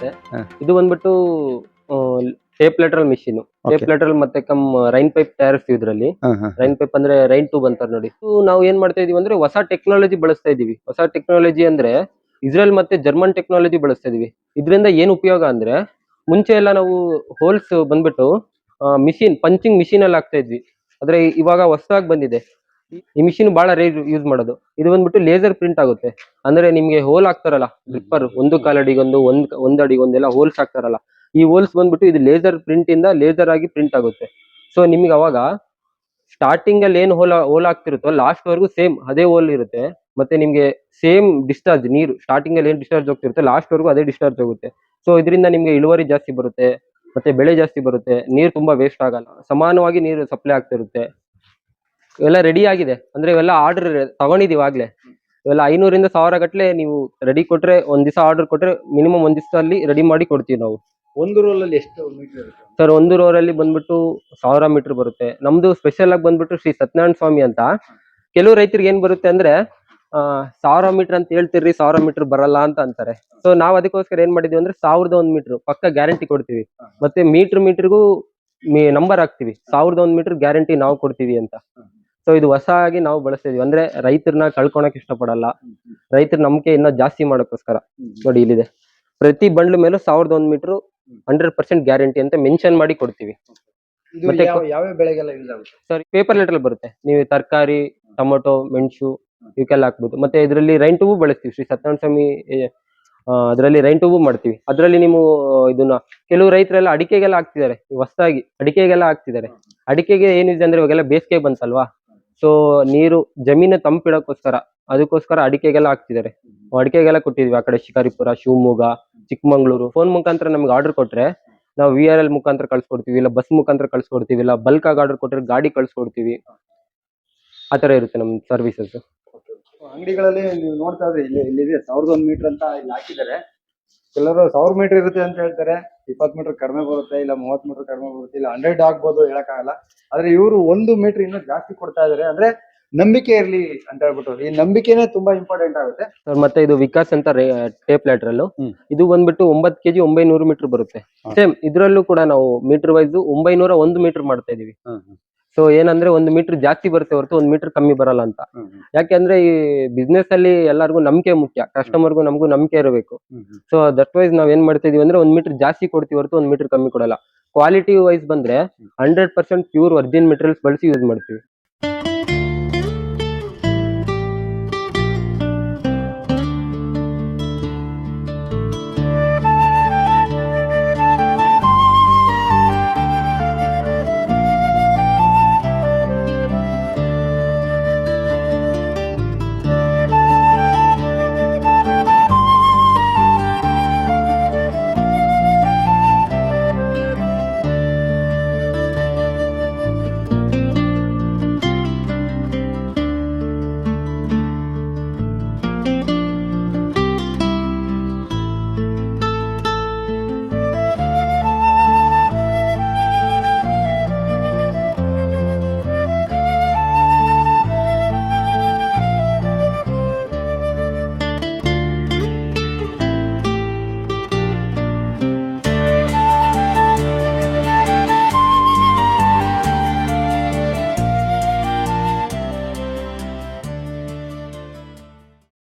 ಬರುತ್ತೆ. ಹಾ. ಇದು ಬಂದ್ಬಿಟ್ಟು ಟೇಪ್ ಲೆಟರಲ್ ಮಿಷಿನ್. Tape Okay. ಲೆಟರಲ್ ಮತ್ತೆ ರೈನ್ ಪೈಪ್ ತಯಾರಿಸ್ತೀವಿ ಇದ್ರಲ್ಲಿ. ರೈನ್ ಪೈಪ್ ಅಂದ್ರೆ ರೈನ್ ಟ್ಯೂಬ್ ಅಂತಾರೆ ನೋಡಿ. ನಾವು ಏನ್ ಮಾಡ್ತಾ ಇದೀವಿ ಅಂದ್ರೆ ಹೊಸ ಟೆಕ್ನಾಲಜಿ ಬಳಸ್ತಾ ಇದೀವಿ. ಹೊಸ ಟೆಕ್ನಾಲಜಿ ಅಂದ್ರೆ ಇಸ್ರೇಲ್ ಮತ್ತೆ ಜರ್ಮನ್ ಟೆಕ್ನಾಲಜಿ ಬಳಸ್ತಾ ಇದೀವಿ. ಇದರಿಂದ ಏನ್ ಉಪಯೋಗ ಅಂದ್ರೆ ಮುಂಚೆ ಎಲ್ಲ ನಾವು ಹೋಲ್ಸ್ ಬಂದ್ಬಿಟ್ಟು ಮಿಷಿನ್ ಪಂಚಿಂಗ್ ಮಿಷಿನ್ ಅಲ್ಲಿ ಹಾಕ್ತಾ ಇದ್ವಿ. ಆದ್ರೆ ಇವಾಗ ಹೊಸದಾಗಿ ಬಂದಿದೆ. ಈ ಮಿಷಿನ್ ಬಹಳ ರೇರ್ ಯೂಸ್ ಮಾಡೋದು. ಇದು ಬಂದ್ಬಿಟ್ಟು ಲೇಸರ್ ಪ್ರಿಂಟ್ ಆಗುತ್ತೆ. ಅಂದ್ರೆ ನಿಮ್ಗೆ ಹೋಲ್ ಹಾಕ್ತಾರಲ್ಲ ಡ್ರಿಪ್ಪರ್, ಒಂದು ಕಾಲ್ ಅಡಿಗೊಂದು ಒಂದ್ ಅಡಿಗೊಂದೆಲ್ಲ ಹೋಲ್ಸ್ ಹಾಕ್ತಾರಲ್ಲ, ಈ ಹೋಲ್ಸ್ ಬಂದ್ಬಿಟ್ಟು ಇದು ಲೇಸರ್ ಪ್ರಿಂಟ್ ಇಂದ ಲೇಸರ್ ಆಗಿ ಪ್ರಿಂಟ್ ಆಗುತ್ತೆ. ಸೊ ನಿಮ್ಗೆ ಅವಾಗ ಸ್ಟಾರ್ಟಿಂಗ್ ಅಲ್ಲಿ ಏನ್ ಹೋಲ್ ಆಗ್ತಿರುತ್ತೋ ಲಾಸ್ಟ್ ವರೆಗೂ ಸೇಮ್ ಅದೇ ಹೋಲ್ ಇರುತ್ತೆ. ಮತ್ತೆ ನಿಮ್ಗೆ ಸೇಮ್ ಡಿಸ್ಚಾರ್ಜ್ ನೀರು ಸ್ಟಾರ್ಟಿಂಗ್ ಅಲ್ಲಿ ಏನ್ ಡಿಸ್ಚಾರ್ಜ್ ಹೋಗ್ತಿರುತ್ತೆ ಲಾಸ್ಟ್ ವರೆಗೂ ಅದೇ ಡಿಸ್ಚಾರ್ಜ್ ಹೋಗುತ್ತೆ. ಸೊ ಇದರಿಂದ ನಿಮ್ಗೆ ಇಳುವರಿ ಜಾಸ್ತಿ ಬರುತ್ತೆ, ಮತ್ತೆ ಬೆಳೆ ಜಾಸ್ತಿ ಬರುತ್ತೆ, ನೀರು ತುಂಬಾ ವೇಸ್ಟ್ ಆಗಲ್ಲ, ಸಮಾನವಾಗಿ ನೀರು ಸಪ್ಲೈ ಆಗ್ತಿರುತ್ತೆ. ಇವೆಲ್ಲ ರೆಡಿ ಆಗಿದೆ ಅಂದ್ರೆ ಇವೆಲ್ಲ ಆರ್ಡರ್ ತಗೊಂಡಿದೀವಿ ಆಗ್ಲೇ. ಇವೆಲ್ಲ 500 ಇಂದ 1000 ಗಟ್ಲೆ ನೀವು ರೆಡಿ ಕೊಟ್ರೆ, ಒಂದ್ ದಿವಸ ಆರ್ಡರ್ ಕೊಟ್ರೆ ಮಿನಿಮಮ್ ಒಂದ್ ದಿವಸದಲ್ಲಿ ರೆಡಿ ಮಾಡಿ ಕೊಡ್ತೀವಿ ನಾವು. ಒಂದು ರೋಲ್ ಅಲ್ಲಿ ಎಷ್ಟು ಮೀಟರ್ ಇರುತ್ತೆ? ಸರ್ ಒಂದು ರೋರಲ್ಲಿ ಬಂದ್ಬಿಟ್ಟು 1000 ಮೀಟರ್ ಬರುತ್ತೆ. ನಮ್ದು ಸ್ಪೆಷಲ್ ಆಗಿ ಬಂದ್ಬಿಟ್ಟು ಶ್ರೀ ಸತ್ಯನಾರಾಯಣ ಸ್ವಾಮಿ ಅಂತ. ಕೆಲವು ರೈತರಿಗೆ ಏನ್ ಬರುತ್ತೆ ಅಂದ್ರೆ 1000 ಮೀಟರ್ ಅಂತ ಹೇಳ್ತಿರ್ರಿ, 1000 ಮೀಟರ್ ಬರಲ್ಲ ಅಂತ ಅಂತಾರೆ. ಸೊ ನಾವ್ ಅದಕ್ಕೋಸ್ಕರ ಏನ್ ಮಾಡಿದೀವಿ ಅಂದ್ರೆ 1001 ಮೀಟರ್ ಪಕ್ಕ ಗ್ಯಾರಂಟಿ ಕೊಡ್ತೀವಿ. ಮತ್ತೆ ಮೀಟರ್ಗೂ ನಂಬರ್ ಹಾಕ್ತಿವಿ, 1001 ಮೀಟರ್ ಗ್ಯಾರಂಟಿ ನಾವು ಕೊಡ್ತೀವಿ ಅಂತ. ಸೊ ಇದು ಹೊಸದಾಗಿ ನಾವು ಬಳಸ್ತಾ ಇದೀವಿ. ಅಂದ್ರೆ ರೈತರನ್ನ ಕಳ್ಕೊಳಕ್ ಇಷ್ಟಪಡಲ್ಲ, ರೈತರ ನಂಬಿಕೆ ಇನ್ನ ಜಾಸ್ತಿ ಮಾಡೋಕ್ಕೋಸ್ಕರ. ನೋಡಿ ಇಲ್ಲಿದೆ, ಪ್ರತಿ ಬಂಡ್ಲ ಮೇಲೂ 1001 ಮೀಟರ್ 100% ಗ್ಯಾರಂಟಿ ಅಂತ ಮೆನ್ಷನ್ ಮಾಡಿ ಕೊಡ್ತೀವಿ. ಇದು ಮತ್ತೆ ಯಾವ ಬೆಳೆಗೆಲ್ಲ ಯೂಸ್ ಆಗುತ್ತೆ? ಸರ್ ಪೇಪರ್ ಲೆಟರ್ ಬರುತ್ತೆ. ನೀವು ತರಕಾರಿ, ಟೊಮೊಟೊ, ಮೆಣಸು ಇವಕ್ಕೆಲ್ಲ ಹಾಕ್ಬೋದು. ಮತ್ತೆ ಇದರಲ್ಲಿ ರೈನ್ ಟ್ಯೂಬ್ ಬಳಸ್ತೀವಿ. ಶ್ರೀ ಸತ್ಯನಾರಾಯಣ ಸ್ವಾಮಿ ಅದರಲ್ಲಿ ರೈನ್ ಟ್ಯೂಬ್ ಮಾಡ್ತೀವಿ. ಅದರಲ್ಲಿ ನೀವು ಇದನ್ನ ಕೆಲವು ರೈತರೆಲ್ಲ ಅಡಿಕೆಗೆಲ್ಲ ಹಾಕ್ತಿದ್ದಾರೆ, ಹೊಸದಾಗಿ ಅಡಿಕೆಗೆಲ್ಲ ಹಾಕ್ತಿದ್ದಾರೆ. ಅಡಿಕೆಗೆ ಏನಿದೆ ಅಂದ್ರೆ ಇವಾಗೆಲ್ಲ ಬೇಸಿಗೆ ಬಂತಲ್ವಾ, ಸೊ ನೀರು ಜಮೀನು ತಂಪಿಡೋಕ್ಕೋಸ್ಕರ ಅದಕ್ಕೋಸ್ಕರ ಅಡಿಕೆಗೆಲ್ಲ ಹಾಕ್ತಿದ್ದಾರೆ. ಅಡಿಕೆಗೆಲ್ಲ ಕೊಟ್ಟಿದ್ವಿ ಆ ಕಡೆ ಶಿಕಾರಿಪುರ, ಶಿವಮೊಗ್ಗ, ಚಿಕ್ಕಮಂಗ್ಳೂರು. ಫೋನ್ ಮುಖಾಂತರ ನಮ್ಗೆ ಆರ್ಡರ್ ಕೊಟ್ರೆ ನಾವು VRL ಮುಖಾಂತರ ಕಳ್ಸಿಕೊಡ್ತೀವಿ, ಇಲ್ಲ ಬಸ್ ಮುಖಾಂತರ ಕಳ್ಸಿಕೊಡ್ತೀವಿ, ಇಲ್ಲ ಬಲ್ಕ್ ಆಗಿ ಆರ್ಡರ್ ಕೊಟ್ರೆ ಗಾಡಿ ಕಳ್ಸಿಕೊಡ್ತೀವಿ. ಆ ತರ ಇರುತ್ತೆ ನಮ್ ಸರ್ವಿಸಸ್. ಅಂಗಡಿಗಳಲ್ಲಿ ನೀವು ನೋಡ್ತಾ ಇದ್ರೆ ಇಲ್ಲಿದೆ 1001 ಮೀಟರ್ ಅಂತ ಇಲ್ಲಿ ಹಾಕಿದ್ದಾರೆ. ಕೆಲವರು 1000 ಮೀಟರ್ ಇರುತ್ತೆ ಅಂತ ಹೇಳ್ತಾರೆ, 20 ಮೀಟರ್ ಕಡಿಮೆ ಬರುತ್ತೆ, ಇಲ್ಲ 30 ಮೀಟರ್ ಕಡಿಮೆ ಬರುತ್ತೆ, ಇಲ್ಲ 100 ಆಗ್ಬೋದು, ಹೇಳಕ್ಕಾಗಲ್ಲ. ಆದ್ರೆ ಇವರು 1 ಮೀಟರ್ ಇನ್ನೂ ಜಾಸ್ತಿ ಕೊಡ್ತಾ ಇದಾರೆ. ಅಂದ್ರೆ ನಂಬಿಕೆ ಇರ್ಲಿ ಅಂತ ಹೇಳ್ಬಿಟ್ಟು, ಈ ನಂಬಿಕೆನೇ ತುಂಬಾ ಇಂಪಾರ್ಟೆಂಟ್ ಆಗುತ್ತೆ. ಮತ್ತೆ ಇದು ವಿಕಾಸ್ ಅಂತ ಟೇಪ್ ಲೆಟರಲ್. ಇದು ಬಂದ್ಬಿಟ್ಟು 9 kg 900 ಮೀಟರ್ ಬರುತ್ತೆ. ಸೇಮ್ ಇದ್ರಲ್ಲೂ ಕೂಡ ನಾವು ಮೀಟರ್ ವೈಸ್ 901 ಮೀಟರ್ ಮಾಡ್ತಾ ಇದೀವಿ. ಸೊ ಏನಂದ್ರೆ 1 ಮೀಟರ್ ಜಾಸ್ತಿ ಬರುತ್ತೆ ಹೊರತು 1 ಮೀಟರ್ ಕಮ್ಮಿ ಬರಲ್ಲ ಅಂತ. ಯಾಕೆಂದ್ರೆ ಈ ಬಿಸ್ನೆಸ್ ಅಲ್ಲಿ ಎಲ್ಲರಿಗೂ ನಂಬಿಕೆ ಮುಖ್ಯ, ಕಸ್ಟಮರ್ಗೂ ನಮಗೂ ನಂಬಿಕೆ ಇರಬೇಕು. ಸೊ ದಟ್ ವೈಸ್ ನಾವ್ ಏನ್ ಮಾಡ್ತಾ ಇದೀವಿ ಅಂದ್ರೆ 1 ಮೀಟರ್ ಜಾಸ್ತಿ ಕೊಡ್ತೀವಿ ಹೊರತು 1 ಮೀಟರ್ ಕಮ್ಮಿ ಕೊಡಲ್ಲ. ಕ್ವಾಲಿಟಿ ವೈಸ್ ಬಂದ್ರೆ 100% ಪ್ಯೂರ್ ವರ್ಜಿನ್ ಮೆಟೀರಿಯಲ್ಸ್ ಬಳಸಿ ಯೂಸ್ ಮಾಡ್ತೀವಿ.